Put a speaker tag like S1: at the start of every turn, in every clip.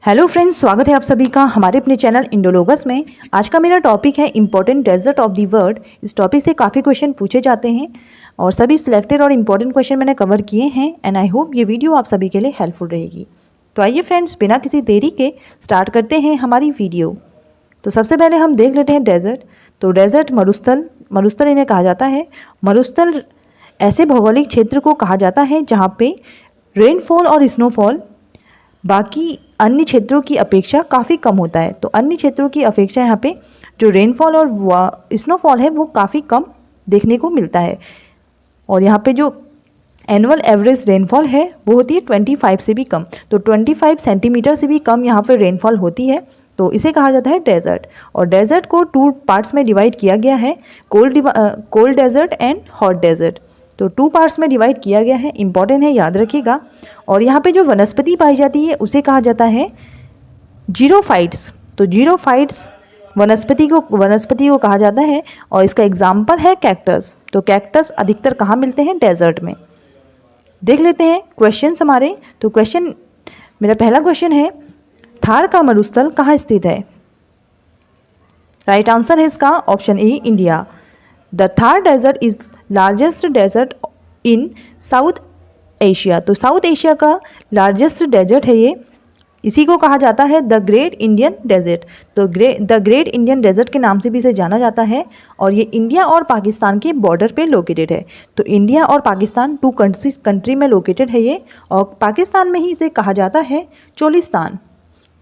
S1: Hello friends, स्वागत है आप सभी का हमारे अपने चैनल इंडोलॉगस में। आज का मेरा टॉपिक है important desert of the world. इस टॉपिक से काफ़ी क्वेश्चन पूछे जाते हैं और सभी सिलेक्टेड और इम्पॉर्टेंट क्वेश्चन मैंने कवर किए हैं एंड आई होप ये वीडियो आप सभी के लिए हेल्पफुल रहेगी। तो आइए फ्रेंड्स, बिना किसी देरी के स्टार्ट करते हैं हमारी वीडियो। तो सबसे पहले हम देख लेते हैं डेजर्ट। तो डेजर्ट मरुस्थल इन्हें कहा जाता है। मरुस्थल ऐसे भौगोलिक क्षेत्र को कहा जाता है जहाँ पे रेनफॉल और स्नोफॉल बाकी अन्य क्षेत्रों की अपेक्षा काफ़ी कम होता है। तो अन्य क्षेत्रों की अपेक्षा यहाँ पे जो रेनफॉल और स्नोफॉल है वो काफ़ी कम देखने को मिलता है। और यहाँ पे जो एनुअल एवरेज रेनफॉल है वो होती है 25 से भी कम। तो 25 सेंटीमीटर से भी कम यहाँ पे रेनफॉल होती है। तो इसे कहा जाता है डेजर्ट। और डेजर्ट को 2 पार्ट्स में डिवाइड किया गया है, cold desert and hot desert. तो 2 पार्ट्स में डिवाइड किया गया है, इंपॉर्टेंट है, याद रखिएगा। और यहाँ पे जो वनस्पति पाई जाती है उसे कहा जाता है जीरोफाइट्स। तो जीरोफाइट्स वनस्पति को कहा जाता है और इसका एग्जाम्पल है कैक्टस। तो कैक्टस अधिकतर कहाँ मिलते हैं? डेजर्ट में। देख लेते हैं क्वेश्चंस हमारे। तो मेरा पहला क्वेश्चन है, थार का मरुस्थल कहाँ स्थित है? राइट आंसर है इसका option A, India. The Thar desert is largest desert in South Asia. तो साउथ एशिया का लार्जेस्ट डेजर्ट है ये। इसी को कहा जाता है द ग्रेट इंडियन डेजर्ट। तो द ग्रेट इंडियन डेजर्ट के नाम से भी इसे जाना जाता है और ये इंडिया और पाकिस्तान के बॉर्डर पे लोकेटेड है। तो इंडिया और पाकिस्तान 2 कंट्री में लोकेटेड है ये, और पाकिस्तान में ही इसे कहा जाता है चोलिस्तान।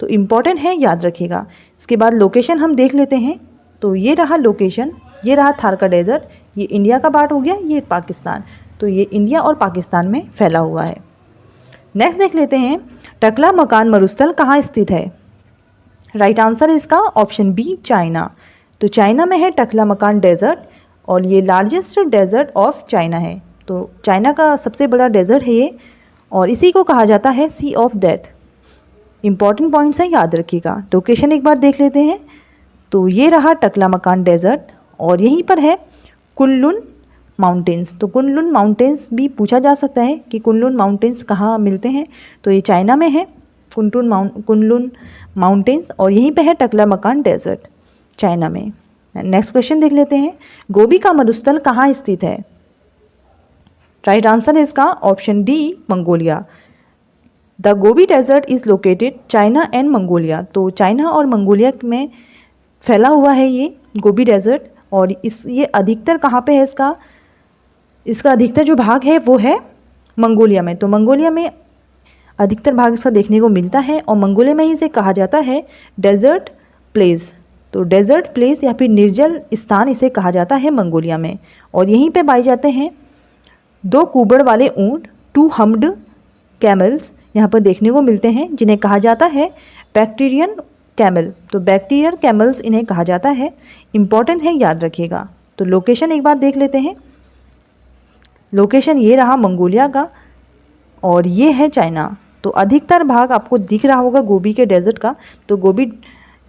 S1: तो इम्पॉर्टेंट है, याद रखिएगा। इसके बाद लोकेशन हम देख लेते हैं। तो ये रहा लोकेशन, ये रहा थार का डेजर्ट। ये इंडिया का पार्ट हो गया, ये पाकिस्तान। तो ये इंडिया और पाकिस्तान में फैला हुआ है। नेक्स्ट देख लेते हैं, टकला मकान मरुस्थल कहाँ स्थित है? राइट आंसर है इसका ऑप्शन बी, चाइना। तो चाइना में है टकला मकान डेजर्ट और ये लार्जेस्ट डेजर्ट ऑफ चाइना है। तो चाइना का सबसे बड़ा डेजर्ट है ये और इसी को कहा जाता है सी ऑफ डेथ। इंपॉर्टेंट पॉइंट्स है, याद रखिएगा। लोकेशन एक बार देख लेते हैं। तो ये रहा टकला मकान डेजर्ट और यहीं पर है कुनलुन माउंटेन्स। तो कुनलुन माउंटेन्स भी पूछा जा सकता है कि कुनलुन माउंटेन्स कहाँ मिलते हैं। तो ये चाइना में है कुनलुन माउंटेन्स और यहीं पे है टकला मकान डेजर्ट, चाइना में। नेक्स्ट क्वेश्चन देख लेते हैं, गोबी का मरुस्थल कहाँ स्थित है? राइट आंसर है इसका option D, Mongolia. The Gobi desert is located China and Mongolia. तो चाइना और मंगोलिया में फैला हुआ है ये गोबी डेजर्ट। और ये अधिकतर कहाँ पे है? इसका अधिकतर जो भाग है वो है मंगोलिया में। तो मंगोलिया में अधिकतर भाग इसका देखने को मिलता है और मंगोलिया में ही इसे कहा जाता है डेजर्ट प्लेस। तो डेजर्ट प्लेस या फिर निर्जल स्थान इसे कहा जाता है मंगोलिया में। और यहीं पे पाए जाते हैं 2 कुबड़ वाले ऊँट, 2 हम्प्ड कैमल्स यहाँ पर देखने को मिलते हैं, जिन्हें कहा जाता है बैक्टीरियन कैमल। तो बैक्टीरियन कैमल्स इन्हें कहा जाता है। इंपॉर्टेंट है, याद रखिएगा। तो लोकेशन एक बार देख लेते हैं। लोकेशन ये रहा मंगोलिया का और ये है चाइना। तो अधिकतर भाग आपको दिख रहा होगा गोबी के डेजर्ट का। तो गोबी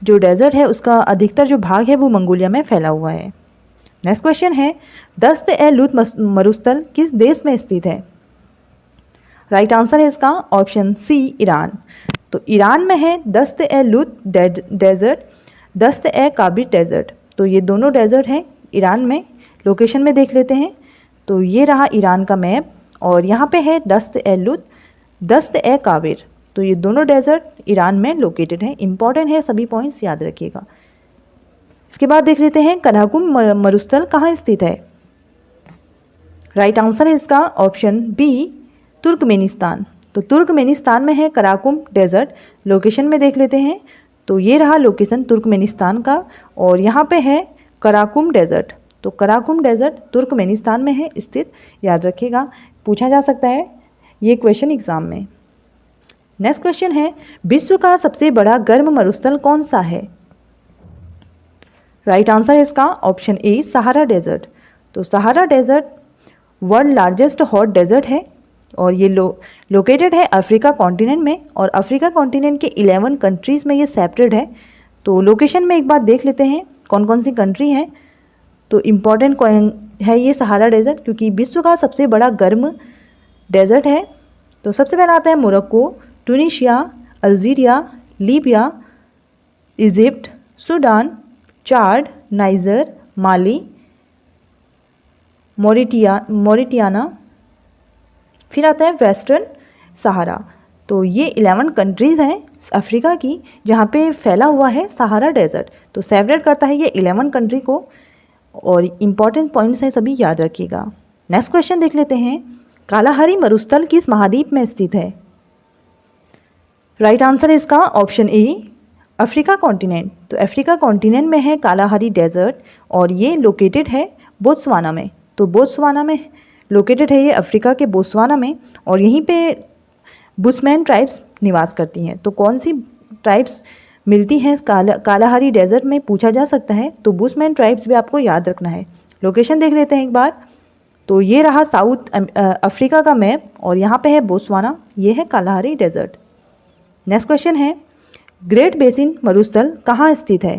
S1: जो डेजर्ट है उसका अधिकतर जो भाग है वो मंगोलिया में फैला हुआ है। नेक्स्ट क्वेश्चन है, दस्त-ए-लूत मरुस्थल किस देश में स्थित है? राइट आंसर है इसका ऑप्शन सी, ईरान। तो ईरान में है दस्त-ए-लूत डेजर्ट, दस्त-ए-काबिर डेजर्ट। तो ये दोनों डेजर्ट हैं ईरान में। लोकेशन में देख लेते हैं। तो ये रहा ईरान का मैप और यहाँ पे है दस्त-ए-लूत, दस्त-ए-काबिर। तो ये दोनों डेजर्ट ईरान में लोकेटेड है। इंपॉर्टेंट है, सभी पॉइंट्स याद रखिएगा। इसके बाद देख लेते हैं, कराकुम मरुस्थल कहाँ स्थित है? राइट आंसर है इसका ऑप्शन बी, तुर्कमेनिस्तान। तो तुर्कमेनिस्तान में है कराकुम डेजर्ट। लोकेशन में देख लेते हैं। तो ये रहा लोकेशन तुर्कमेनिस्तान का और यहाँ पे है कराकुम डेजर्ट। तो कराकुम डेजर्ट तुर्कमेनिस्तान में है स्थित, याद रखिएगा। पूछा जा सकता है ये क्वेश्चन एग्जाम में। नेक्स्ट क्वेश्चन है, विश्व का सबसे बड़ा गर्म मरुस्थल कौन सा है? राइट आंसर है इसका ऑप्शन ए, सहारा डेजर्ट। तो Sahara desert world largest hot desert है और ये लोकेटेड है अफ्रीका कॉन्टिनेंट में और अफ्रीका कॉन्टिनेंट के 11 कंट्रीज़ में ये सेपरेट है। तो लोकेशन में एक बार देख लेते हैं कौन कौन सी कंट्री हैं। तो इम्पॉर्टेंट है ये सहारा डेजर्ट क्योंकि विश्व का सबसे बड़ा गर्म डेजर्ट है। तो सबसे पहला आता है Morocco, Tunisia, Algeria, Libya, Egypt, Sudan, Chad, Niger, Mali, Mauritania, फिर आता है वेस्टर्न सहारा। तो ये 11 कंट्रीज़ हैं अफ्रीका की जहाँ पे फैला हुआ है सहारा डेजर्ट। तो सेपरेट करता है ये 11 कंट्री को, और इम्पॉर्टेंट पॉइंट्स हैं सभी याद रखिएगा। नेक्स्ट क्वेश्चन देख लेते हैं, कालाहारी मरुस्थल किस महाद्वीप में स्थित है? राइट आंसर है इसका ऑप्शन ए, अफ्रीका कॉन्टिनेंट। तो अफ्रीका कॉन्टिनेंट में है कालाहारी डेजर्ट, और ये लोकेटेड है बोत्सवाना में। तो बोत्सवाना में लोकेटेड है ये, अफ्रीका के बोत्सवाना में, और यहीं पे बुशमैन ट्राइब्स निवास करती हैं। तो कौन सी ट्राइब्स मिलती हैं कालाहारी डेजर्ट में, पूछा जा सकता है। तो बुशमैन ट्राइब्स भी आपको याद रखना है। लोकेशन देख लेते हैं एक बार। तो ये रहा साउथ अफ्रीका का मैप, और यहाँ पे है बोत्सवाना, ये है कालाहारी डेजर्ट। नेक्स्ट क्वेश्चन है, ग्रेट बेसिन मरुस्थल कहाँ स्थित है?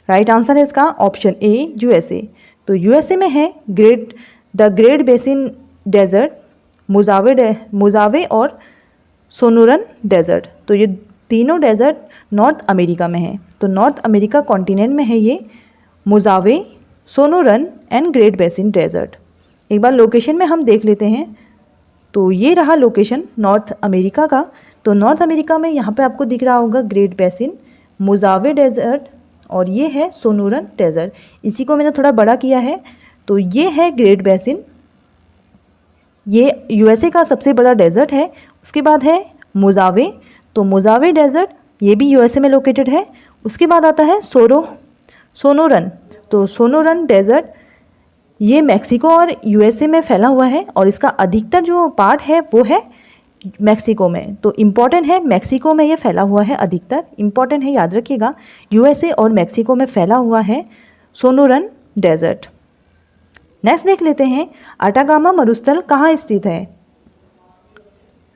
S1: राइट आंसर है इसका ऑप्शन ए, यूएसए। तो यूएसए में है द ग्रेट बेसिन डेजर्ट, मुजावे और सोनोरन डेजर्ट। तो ये तीनों डेजर्ट नॉर्थ अमेरिका में है। तो नॉर्थ अमेरिका कॉन्टिनेंट में है ये Mojave, Sonoran and great basin desert. एक बार लोकेशन में हम देख लेते हैं। तो ये रहा लोकेशन नॉर्थ अमेरिका का। तो नॉर्थ अमेरिका में यहाँ पे आपको दिख रहा होगा ग्रेट बेसिन, मुजावे डेजर्ट, और ये है सोनोरन डेजर्ट। इसी को मैंने थोड़ा बड़ा किया है। तो ये है ग्रेट बेसिन, ये यूएसए का सबसे बड़ा डेजर्ट है। उसके बाद है मुजावे, तो मुजावे डेजर्ट ये भी यूएसए में लोकेटेड है। उसके बाद आता है सोनोरन। तो सोनोरन डेजर्ट ये मैक्सिको और यूएसए में फैला हुआ है, और इसका अधिकतर जो पार्ट है वो है मैक्सिको में। तो इम्पॉर्टेंट है, मैक्सिको में ये फैला हुआ है अधिकतर, इम्पॉर्टेंट है, याद रखिएगा। यूएसए और मैक्सिको में फैला हुआ है सोनोरन डेजर्ट। नेक्स्ट देख लेते हैं, अटाकामा मरुस्थल कहाँ स्थित है?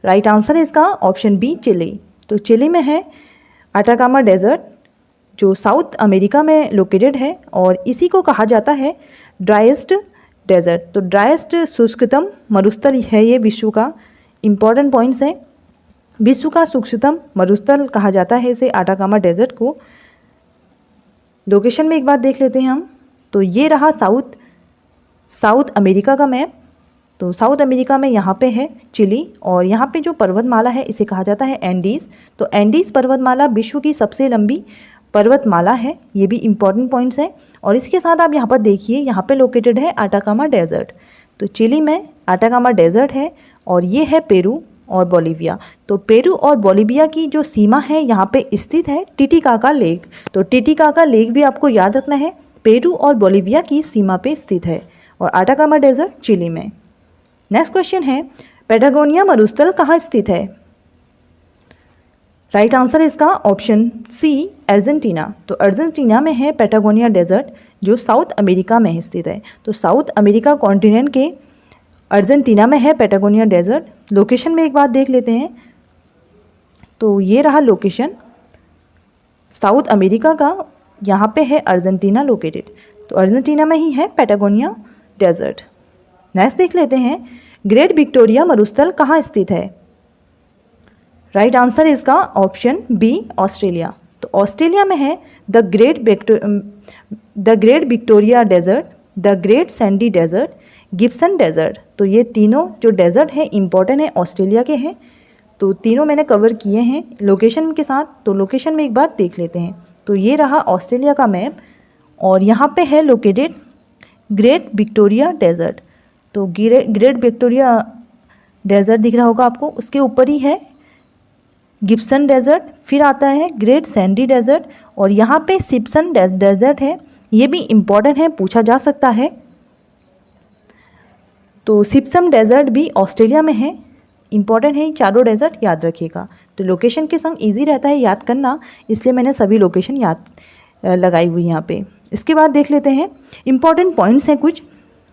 S1: राइट आंसर है इसका ऑप्शन बी, चिली। तो चिली में है अटाकामा डेजर्ट, जो साउथ अमेरिका में लोकेटेड है, और इसी को कहा जाता है ड्राइएस्ट डेजर्ट। तो ड्राइएस्ट शुष्कतम मरुस्थल है ये विश्व का। इम्पॉर्टेंट पॉइंट्स हैं, विश्व का शुष्कतम मरुस्थल कहा जाता है इसे अटाकामा डेजर्ट को। लोकेशन में एक बार देख लेते हैं हम। तो ये रहा साउथ अमेरिका का मैप। तो साउथ अमेरिका में यहाँ पे है चिली, और यहाँ पे जो पर्वतमाला है इसे कहा जाता है एंडीज़। तो एंडीज़ पर्वतमाला विश्व की सबसे लंबी पर्वतमाला है, ये भी इम्पॉर्टेंट पॉइंट्स हैं। और इसके साथ आप यहाँ पर देखिए, यहाँ पे लोकेटेड है अटाकामा डेजर्ट। तो चिली में अटाकामा डेजर्ट है, और ये है पेरू और बोलिविया। तो पेरू और बोलिविया की जो सीमा है यहाँ पे स्थित है टिटिकाका लेक। तो टिटिकाका लेक भी आपको याद रखना है, पेरू और बोलिविया की सीमा पे स्थित है, और अटाकामा डेजर्ट चिली में। नेक्स्ट क्वेश्चन है, पैटागोनिया मरुस्थल कहाँ स्थित है? राइट आंसर है इसका ऑप्शन सी, अर्जेंटीना। तो अर्जेंटीना में है पैटागोनिया डेजर्ट, जो साउथ अमेरिका में स्थित है। तो साउथ अमेरिका कॉन्टिनेंट के अर्जेंटीना में है पैटागोनिया डेजर्ट। लोकेशन में एक बार देख लेते हैं। तो ये रहा लोकेशन साउथ अमेरिका का, यहाँ पे है अर्जेंटीना लोकेटेड। तो अर्जेंटीना में ही है पैटागोनिया डेजर्ट। नेक्स्ट देख लेते हैं, ग्रेट विक्टोरिया मरुस्थल कहाँ स्थित है? राइट आंसर है इसका ऑप्शन बी, ऑस्ट्रेलिया। तो ऑस्ट्रेलिया में है the great Victoria desert, the great Sandy desert, Gibson desert. तो ये तीनों जो डेजर्ट हैं इंपॉर्टेंट है, ऑस्ट्रेलिया के हैं। तो तीनों मैंने कवर किए हैं लोकेशन के साथ। तो लोकेशन में एक बार देख लेते हैं। तो ये रहा ऑस्ट्रेलिया का मैप, और यहाँ पे है लोकेटेड ग्रेट विक्टोरिया डेजर्ट। तो ग्रेट विक्टोरिया डेजर्ट दिख रहा होगा आपको, उसके ऊपर ही है गिब्सन डेजर्ट, फिर आता है ग्रेट सैंडी डेजर्ट, और यहाँ पे सिप्सन डेजर्ट है। ये भी इम्पॉर्टेंट है, पूछा जा सकता है। तो सिप्सन डेजर्ट भी ऑस्ट्रेलिया में है, इंपॉर्टेंट है, चारों डेजर्ट याद रखिएगा। तो लोकेशन के संग इजी रहता है याद करना, इसलिए मैंने सभी लोकेशन याद लगाई हुई यहाँ पे। इसके बाद देख लेते हैं, इंपॉर्टेंट पॉइंट्स हैं कुछ।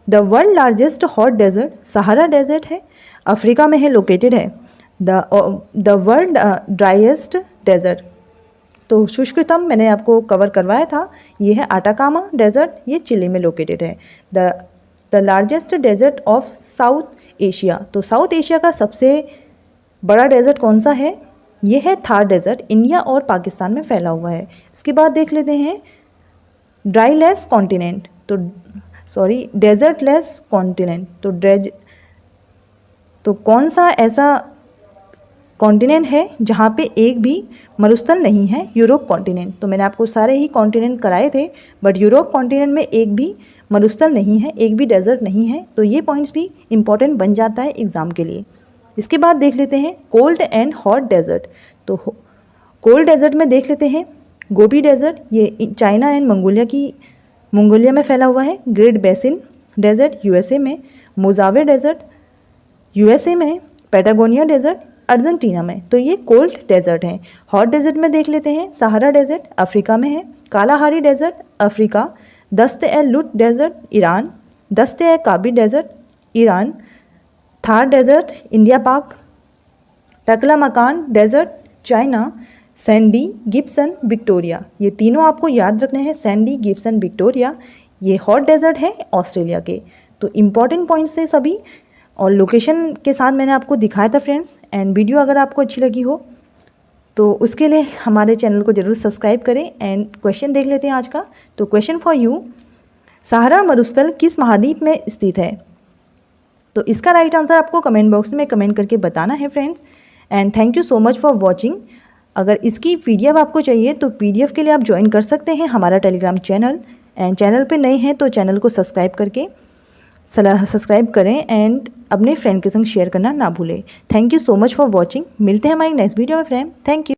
S1: The world largest hot desert Sahara desert है, अफ्रीका में है, लोकेटेड है। द वर्ल्ड ड्राइएस्ट डेजर्ट, तो शुष्कतम मैंने आपको कवर करवाया था, ये है अटाकामा डेजर्ट, ये चिली में लोकेटेड है। The largest desert of South Asia, तो साउथ एशिया का सबसे बड़ा डेजर्ट कौन सा है? ये है थार डेजर्ट, इंडिया और पाकिस्तान में फैला हुआ है। इसके बाद देख लेते हैं ड्राईलेस कॉन्टिनेंट, तो सॉरी डेजर्टलेस कॉन्टिनेंट, तो कौन सा ऐसा कॉन्टिनेंट है जहाँ पे एक भी मरुस्थल नहीं है? Europe continent. तो मैंने आपको सारे ही कॉन्टिनेंट कराए थे, बट यूरोप कॉन्टिनेंट में एक भी मरुस्थल नहीं है, एक भी डेजर्ट नहीं है। तो ये पॉइंट्स भी इंपॉर्टेंट बन जाता है एग्ज़ाम के लिए। इसके बाद देख लेते हैं कोल्ड एंड हॉट डेजर्ट। तो कोल्ड डेजर्ट में देख लेते हैं गोबी डेजर्ट, ये चाइना एंड मंगोलिया में फैला हुआ है। ग्रेट बेसिन डेजर्ट यूएसए में। मोजावे डेजर्ट यूएसए में। पैटागोनिया डेजर्ट अर्जेंटीना में। तो ये कोल्ड डेजर्ट हैं। हॉट डेजर्ट में देख लेते हैं सहारा डेजर्ट अफ्रीका में है। Kalahari desert Africa. Dasht e Lut desert Iran. Dasht e Kavir desert Iran. Thar desert India Pak. Taklamakan desert China. Sandy Gibson Victoria, ये तीनों आपको याद रखने हैं। सैंडी गिब्सन विक्टोरिया ये हॉट डेजर्ट है ऑस्ट्रेलिया के। तो इम्पॉर्टेंट पॉइंट्स थे सभी, और लोकेशन के साथ मैंने आपको दिखाया था फ्रेंड्स। एंड वीडियो अगर आपको अच्छी लगी हो तो उसके लिए हमारे चैनल को ज़रूर सब्सक्राइब करें। एंड क्वेश्चन देख लेते हैं आज का। तो क्वेश्चन फॉर यू, सहारा मरुस्थल किस महाद्वीप में स्थित है? तो इसका राइट आंसर आपको कमेंट बॉक्स में कमेंट करके बताना है friends. And thank you so much for watching. अगर इसकी पीडीएफ आपको चाहिए तो पीडीएफ के लिए आप ज्वाइन कर सकते हैं हमारा टेलीग्राम चैनल। एंड चैनल पे नए हैं तो चैनल को सब्सक्राइब करें एंड अपने फ्रेंड के संग शेयर करना ना भूलें। Thank you so much for watching. मिलते हैं हमारी नेक्स्ट वीडियो में फ्रेंड। Thank you.